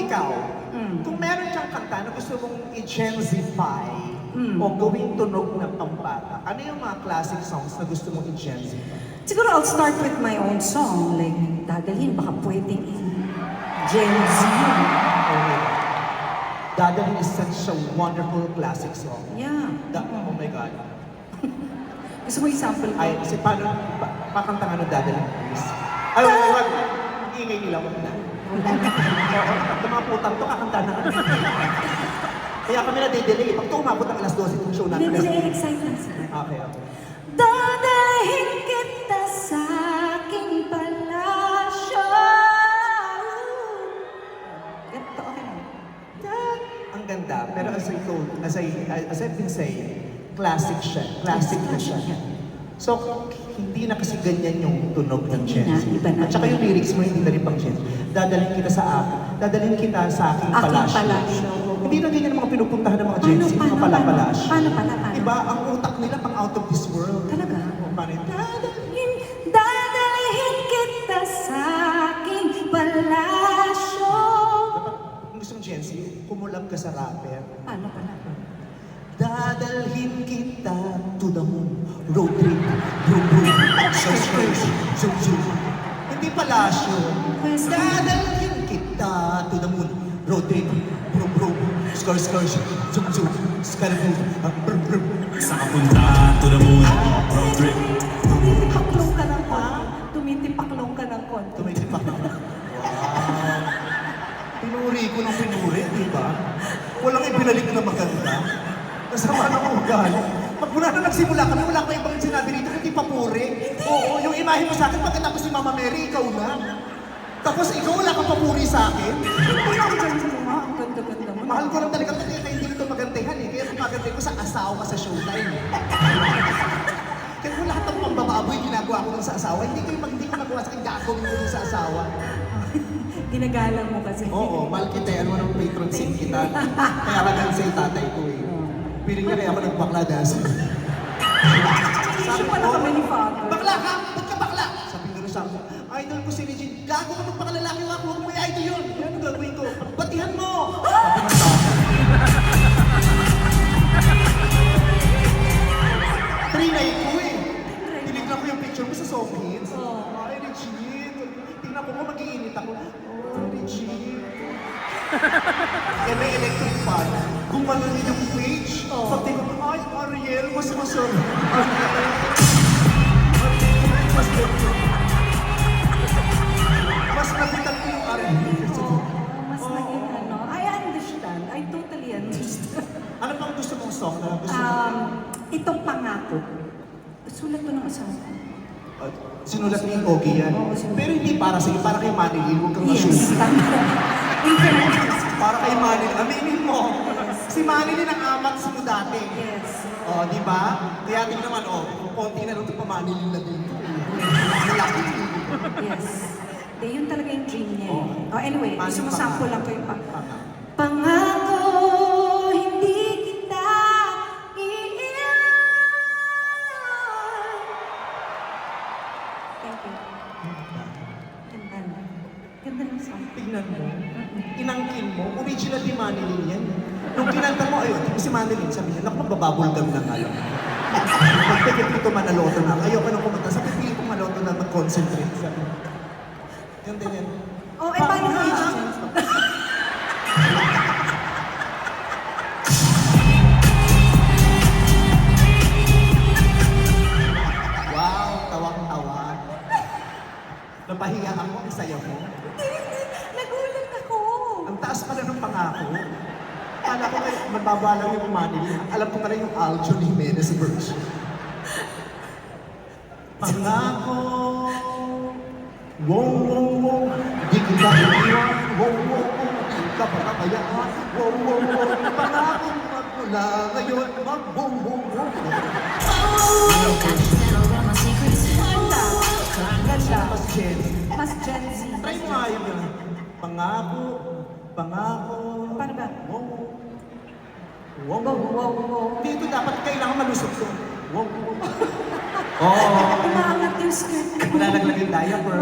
ikaw, kung meron kang kanta na gusto mong i-Gen Z-fy o gawing tunog ng pambata, ano yung mga classic songs na gusto mong i-Gen Z-fy? Siguro I'll start with my own song. Like, dadalhin, baka pwedeng i-Gen Z. Okay. Dadalhin is such a wonderful classic song. Yeah. Oh my God. Gusto mo i-sample ko? Ay, kasi paano, pakanta nga nung dadalhin, please? Ay, wag. Ingay nila, wag na. Yung mga putang to, kakanta na. Kaya kami na-delay. Pag ito umabot ng alas 12 yung show natin. Hindi, excited sila. Okay, okay. Dadalhin kita sa aking palasyo. Ganito, okay lang. Ang ganda, pero as I've been saying, classic siya. Classic na siya. So, hindi na kasi ganyan yung tunog ng Gen Z. Iba na. At saka yung lyrics mo, hindi na rin pang Gen Z. Dadalhin kita sa aking palasyo. Hindi na ganyan ang mga pinupuntahan ng mga Gen Z, mga palapalasyo. Paano? Diba, ang utak nila pang out of this world. Talaga? Paano yun? Dadalhin kita sa aking palasyo. Dapat, kung gusto mong Gen Z, kumulab ka sa rapper. Paano pala? Dadalhin kita to the moon, road trip, vroom vroom, skirts, zoom zoom. Hindi palasyo. Dadalhin kita to the moon, road trip, vroom vroom, skirts, zoom zoom, skarboo, brum brum. Sa punta to the moon, road trip. Tumitipaklong ka ng konti. Tumitipaklong ka ng konti. Tumitipak na. Wow. Pinuri ko ng pinuri, di ba? Walang ibinalik na maganda. Kasama ng ugali. Pag mula na nagsimula kami, wala pa ibang sinabi rito, hindi papuri. Oo, yung imahe mo sa akin, pagkatapos si Mama Mary, ikaw na. Tapos ikaw, wala kang papuri sa akin. Ang ganda mo nga. Ang ganda-ganda mo. Mahal ko lang talaga kasi kaya hindi ko magantihan eh. Kaya magantay ko sa asawa sa showtime. Kaya kung lahat ng pambababoy ginagawa ko dun sa asawa, hindi ko magawa sa akin, gagawin ko dun sa asawa. Ginagalang mo kasi. Oo, mahal kita, ano ng patron saint kita. Kaya ka lang sa'yo tatay ko eh. Piling niya rin ako nagbakla dahil sa'yo. Sabi pala kami ni Father. Bakla ka? Ba't ka bakla? Sabi ko rin sa akin, idol ko si Regine. Gago ka magpakalalaki ako, huwag mo i-idol yun. Ano gagawin ko? Batihan mo! Sabi ng tao. Trinay ko eh. Tinignan ko yung picture mo sa Sophie's. Ay, Regine. Tingnan ko mag-iinit ako. Oh, Regine. Kaya may electric fan. Gumanon din yung page. Pag tingnan ko, ay, Ariel, mas masarap. Ariel. Mas napitan ko yung Ariel. Mas naging ano. I understand. I totally understand. Ano pang gusto mong song na gusto mo? Itong pangako. Sulat ko ng asawa ko. Sinulat ni Ogie yan. Oo, sinulat. Pero hindi para sa'yo, para kay Manilin. Huwag kang Yes, ma-shoot. tama. In fairness. Para kay Manilin. Aminin mo. Si Manilin ang amat mo dati. Yes. O, di ba? Kaya tingnan naman, konti na lang ito pa Manilin na dito. Malaki. Yes. De, yun talaga yung dream niya. Anyway, gusto mo sample lang ko yung Pangako, hindi kita iiwan. Thank you. Ganda na. Ganda ng song. Tignan mo. Inangkin mo. Original ni Manilin yan. Nung kinanta mo, ayun, si Manilin, sabi niya, naku, magbababulgam na nga lang. Magpipili ko manaloto na. Ayoko nang kumanta. Sabi, pili ko maloto na mag-concentrate. Sabi, ganda yan. Oh, eh, paano mo i-change? Wow, tawang-tawa. Napahiya ako, ang saya mo. Hindi. Nagulat ako. Ang taas pala ng pangako. Kala ko kayo, mababa lang yung Manilin. Alam ko pala yung Aljo Jimenez version. Pangako. Wow, wow, wow. Di kita iiwan. Wow, wow, wow. Di ka pakakayaan. Wow, wow, wow. Pangako magmula ngayon. Mag-wow, wow, wow. Ganda. Ganda. Mas Gen. Mas Gen Z. Try mo nga yun. Pangako. Pangako. Paano ba? Wow. Wow, Wow, wow, wow. Dito dapat kailangan malusot ko. Wow, wow. Oo. Umaangat yung skirt ko. Lalaglag yung diaper.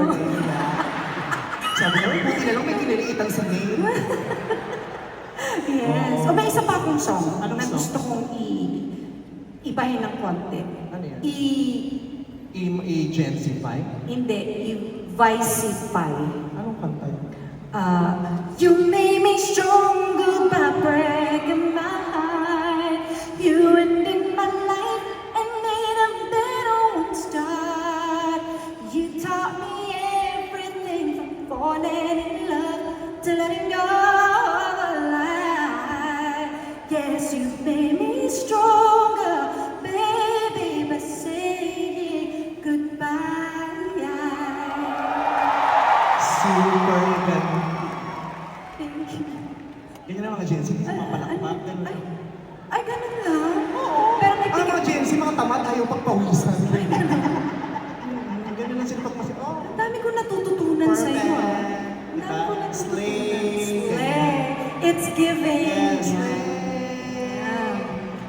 Sabi niya, "Uy, buti na lang may kiniliitan si Nate." Yes. O may isa pa akong song Anong na song? gusto kong ibahin ng konti. Ano yan? I- I-gensify? Hindi, i-vicify. Anong kanta yun? You made me stronger by breaking my heart. You ended my life and made a better one start. You taught me everything from falling in love to letting go of a lie. Yes, you made me stronger, baby, by saying goodbye. Super ganda. Thank you. Ganyan ang mga Gen Z, hindi mapalakpak. Ganun. Ay, ganun lang? Oo. Pero may Ang mga Gen Z, mga tamad, ayaw pagpawisan. Ganun lang sila pagpawisan. Oh, Ang dami ko natututunan sa iyo. perfect. Ang dami ko natututunan. Slay. Slay. It's giving. Yes, Yeah.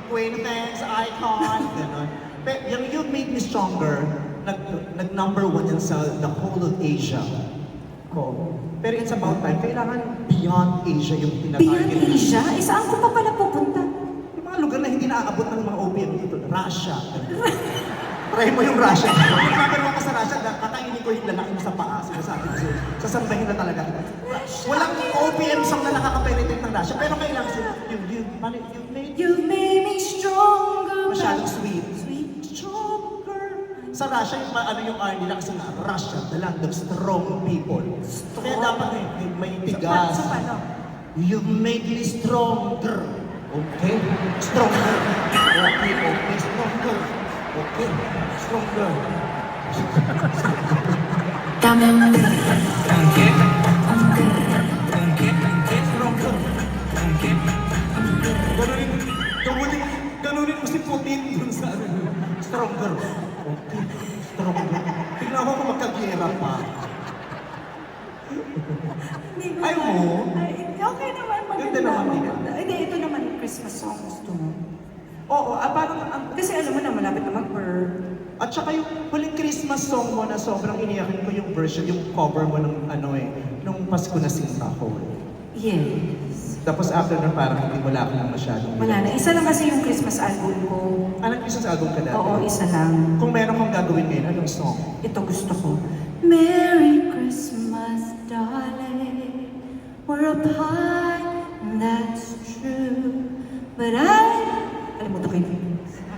Queen thanks, icon. Ganun. Pero yung You Made Me Stronger, nag-number one yan sa the whole of Asia. Oh. Pero it's about time, kailangan beyond Asia yung Beyond tinatarget. Asia? Eh, saan ko pa pala pupunta? Yung mga lugar na hindi naaabot ng mga OPM dito, Russia. Try mo yung Russia. Magkakaroon ka sa Russia, kakainin ko yung lalaki mo sa paa. Sinasabi ko sa'yo, sasambahin na talaga. Walang OPM song na nakaka-penetrate ng Russia, pero kailangan sila, you made You made me stronger. masyadong sweet. Sweet. Stronger. Sa Russia, yung ano yung R nila kasi nga, Russia, the land of strong people. Kaya dapat may tigas. So, paano? You made me stronger. Okay? Stronger. Okay, okay, stronger. Okay, stronger. Stronger. Ganunin mo si Putin dun sa ano. Stronger. Okay, stronger. Tignan mo kung magkagera pa. Hindi ko Ayaw na- mo? Ay, okay naman. Ganda naman, di ba? Hindi, ito naman yung Christmas song gusto mo. Oo, parang Kasi alam mo na, malapit na mag-birth. at saka yung huling Christmas song mo na sobrang iniyakin ko yung version, yung cover mo ng ano nung Pasko na Sinta ko. Yes. Tapos after nun parang hindi wala ka na masyadong. Wala na. Isa lang kasi yung Christmas album ko. Anong Christmas album ka dati? Oo, isa lang. Kung meron kang gagawin ngayon, anong song? Ito gusto ko. Merry Christmas, darling. We're apart, that's true. But alam mo ito kayo.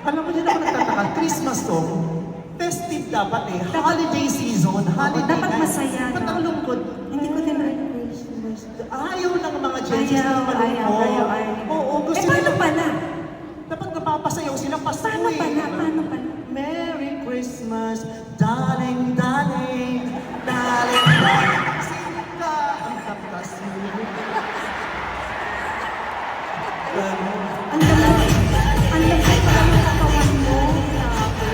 Alam mo din ako nagtataka, Christmas song, festive dapat eh. Holiday season, holiday dapat night. masaya, Ba't no? ang lungkot? Hindi ko din alam. Ayaw ng mga Gen Z Ayaw, na malungkot. ayaw. Oo, gusto Eh, paano nila. pala? Dapat napapasayaw sila Pasko Paano eh. pala? Paano pala? Merry Christmas, darling, darling, darling, darling. Sino ka? Ang takas mo. Ganun. Ang lamig. Ang lamig pa ang katawan mo. Grabe.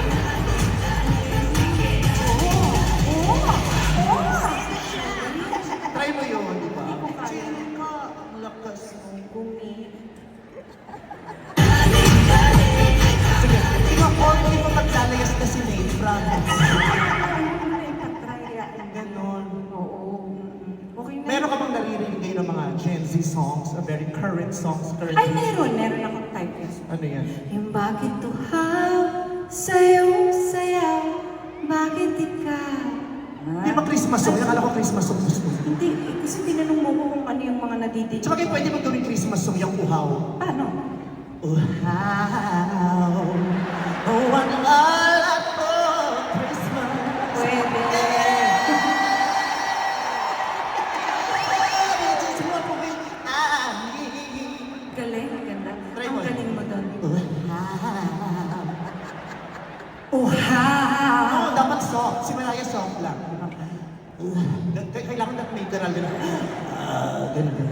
Oo. Oo. Try mo yun, di ba? Hindi ko kaya. Sino ka? Ang lakas mo. Sige, hindi mo maglalayas na si Nate, promise. Ganon. Oo. Okay na. Meron ka bang naririnig ngayon ng mga Gen Z songs, very current songs, current Ay, meron. Meron akong type yes. Ano yan? Yung bakit tuhaw, sayaw-sayaw, bakit ikaw? Hindi ba Christmas song? Akala ko Christmas song gusto. Hindi, kasi tinanong mo ko kung ano yung mga nadidinig. Tsaka kayo pwede magawin Christmas song yung uhaw. Paano? Uhaw, oh, ang alat ko, Christmas. Pwede. Galing, ganda. Try Ang mo. galing mo doon. Oo, Uhaw! dapat soft. Si Mariah soft lang. Kailangan na may garal din. Ganun.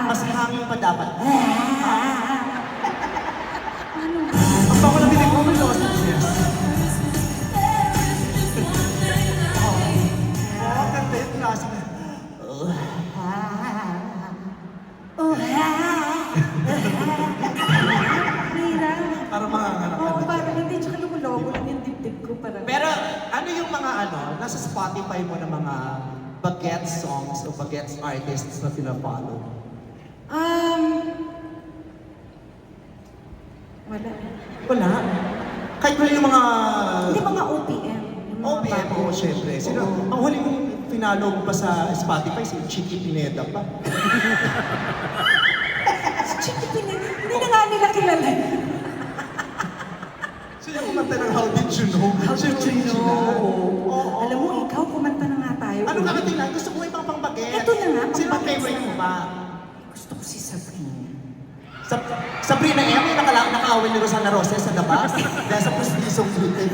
Mas hangin pa dapat. Ang bango na binig mo, may lozenges. Oo, ganda yung klase na. Para mga anak Oo, parang hindi, tsaka lumulobo lang yung dibdib ko. Parang, Pero ano yung mga nasa Spotify? Spotify mo ng mga bagets songs o bagets artists na pina-follow? Wala. Wala. Kahit wala yung mga... Hindi, mga OPM. Yung mga OPM, bago. oo, syempre. Sino, ang huling pinalo mo pa sa Spotify, si Chicky Pineda pa. Si Chicky Pineda, hindi na nga nila kilala. Sino kumanta ng How Did You Know? How Si did you original. know? Oo. Alam mo, ikaw, kumanta na nga tayo. Ano kakatingnan? Gusto ko yung pang bagets. Ito na nga, Sino ang pang-bagets favorite na. mo ba? Gusto ko si Sabrina. Sabrina M, yung nakaawin ni Rosana Roses sa labas. Dahil sa pustisong meeting.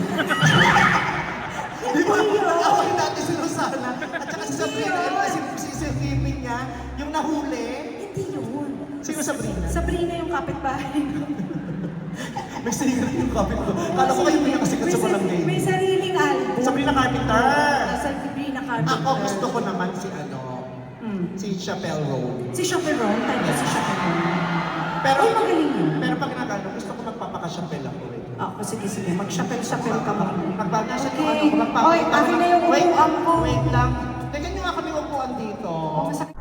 Di ba? Nakaawin natin si Rosana. At saka si Sabrina M, kasi si Phoebe niya, yung nahuli. Hindi yun. Sino Sabrina? Sabrina yung kapitbahay ko. May singer yung kapit ko. Kala ko kayo pinakasikat sa barangay. May sariling album. Sabrina Carpenter. Sabrina Carpenter. Ako gusto ko naman si si Chappelle Roan. Si Chaperone, tayo ba si Chaperone? Pero, Ay, magaling yun. pero pag nagano, gusto ko magpapaka-Chappelle ako eh. Ako, sige. Mag-chapel-chapel ka muna. Magpapaka Okay. ano, magpapakita. Oy, akin na yung Wait, upuan ko. Wait lang. Teka nyo nga kami upuan dito. Oh, masakit.